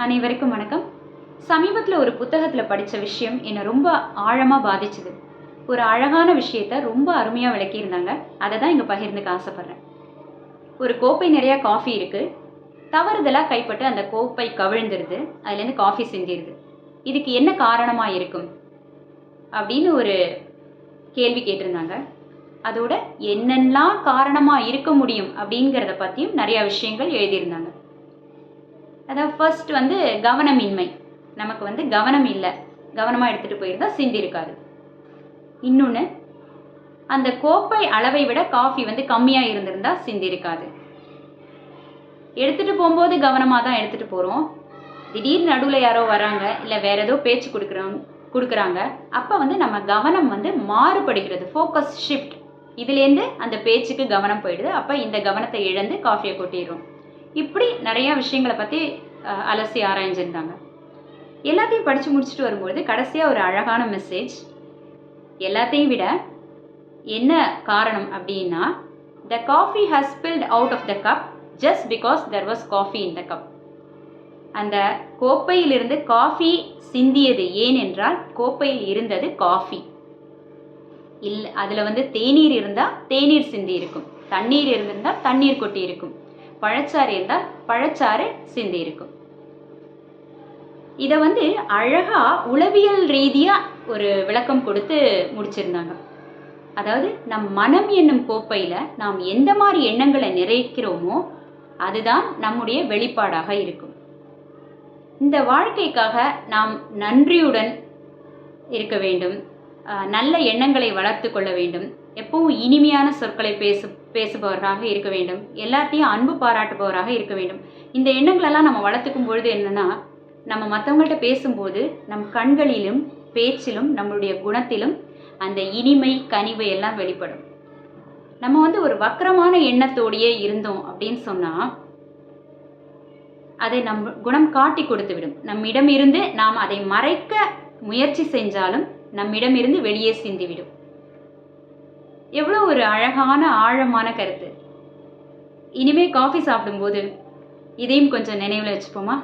அனைவருக்கும் வணக்கம். சமீபத்தில் ஒரு புத்தகத்தில் படித்த விஷயம் என்னை ரொம்ப ஆழமாக பாதிச்சுது. ஒரு அழகான விஷயத்தை ரொம்ப அருமையாக விளக்கியிருந்தாங்க. அதை தான் இங்கே பகிர்ந்துக்க ஆசைப்பட்றேன். ஒரு கோப்பை நிறையா காஃபி இருக்குது. தவறுதலாக கைப்பட்டு அந்த கோப்பை கவிழ்ந்துருது. அதுலேருந்து காஃபி சிந்திடுது. இதுக்கு என்ன காரணமாக இருக்கும் அப்படின்னு ஒரு கேள்வி கேட்டிருந்தாங்க. அதோட என்னெல்லாம் காரணமாக இருக்க முடியும் அப்படிங்கிறத பற்றியும் நிறையா விஷயங்கள் எழுதியிருந்தாங்க. அதாவது ஃபர்ஸ்ட் கவனமின்மை. நமக்கு கவனம் இல்லை, கவனமாக எடுத்துகிட்டு போயிருந்தா சிந்தி இருக்காது. இன்னொன்று, அந்த கோப்பை அளவை விட காஃபி கம்மியாக இருந்திருந்தா சிந்தி இருக்காது. எடுத்துகிட்டு போகும்போது கவனமாக தான் எடுத்துகிட்டு போகிறோம். திடீர்னு நடுவில் யாரோ வராங்க, இல்லை வேற ஏதோ பேச்சு கொடுக்குறாங்க. அப்போ நம்ம கவனம் மாறுபடுகிறது. Focus shift. இதுலேருந்து அந்த பேச்சுக்கு கவனம் போயிடுது. அப்போ இந்த கவனத்தை இழந்து காஃபியை கொட்டிடுறோம். இப்படி நிறையா விஷயங்களை பற்றி அலசி ஆராய்ஞ்சிருந்தாங்க. எல்லாத்தையும் படித்து முடிச்சுட்டு வரும்போது கடைசியாக ஒரு அழகான மெசேஜ். எல்லாத்தையும் விட என்ன காரணம் அப்படின்னா, the coffee has spilt out of the cup just because there was coffee in the cup. அந்த கோப்பையிலிருந்து காஃபி சிந்தியது ஏன் என்றால் கோப்பையில் இருந்தது காஃபி இல்லை. அதில் தேநீர் இருந்தால் தேநீர் சிந்தி இருக்கும், தண்ணீர் இருந்திருந்தால் தண்ணீர் கொட்டி இருக்கும், பழச்சாறு இருந்தால் பழச்சாறு சிந்தி இருக்கும். இதை அழகாக உளவியல் ரீதியாக ஒரு விளக்கம் கொடுத்து முடிச்சிருந்தாங்க. அதாவது நம் மனம் என்னும் கோப்பையில் நாம் எந்த மாதிரி எண்ணங்களை நிறைக்கிறோமோ அதுதான் நம்முடைய வெளிப்பாடாக இருக்கும். இந்த வாழ்க்கைக்காக நாம் நன்றியுடன் இருக்க வேண்டும், நல்ல எண்ணங்களை வளர்த்து கொள்ள வேண்டும், எப்பவும் இனிமையான சொற்களை பேசுபவராக இருக்க வேண்டும், எல்லாத்தையும் அன்பு பாராட்டுபவராக இருக்க வேண்டும். இந்த எண்ணங்களெல்லாம் நம்ம வளர்த்துக்கும் பொழுது என்னென்னா, நம்ம மற்றவங்கள்ட்ட பேசும்போது நம் கண்களிலும் பேச்சிலும் நம்மளுடைய குணத்திலும் அந்த இனிமை கனிவு எல்லாம் வெளிப்படும். நம்ம ஒரு வக்கரமான எண்ணத்தோடையே இருந்தோம் அப்படின்னு சொன்னால் அதை நம் குணம் காட்டி கொடுத்து விடும். நம்மிடமிருந்து நாம் அதை மறைக்க முயற்சி செஞ்சாலும் நம்மிடமிருந்து வெளியே சிந்திவிடும். எவ்வளோ ஒரு அழகான ஆழமான கருத்து. இனிமே காஃபி சாப்பிடும்போது இதையும் கொஞ்சம் நினைவில் வச்சுப்போமா?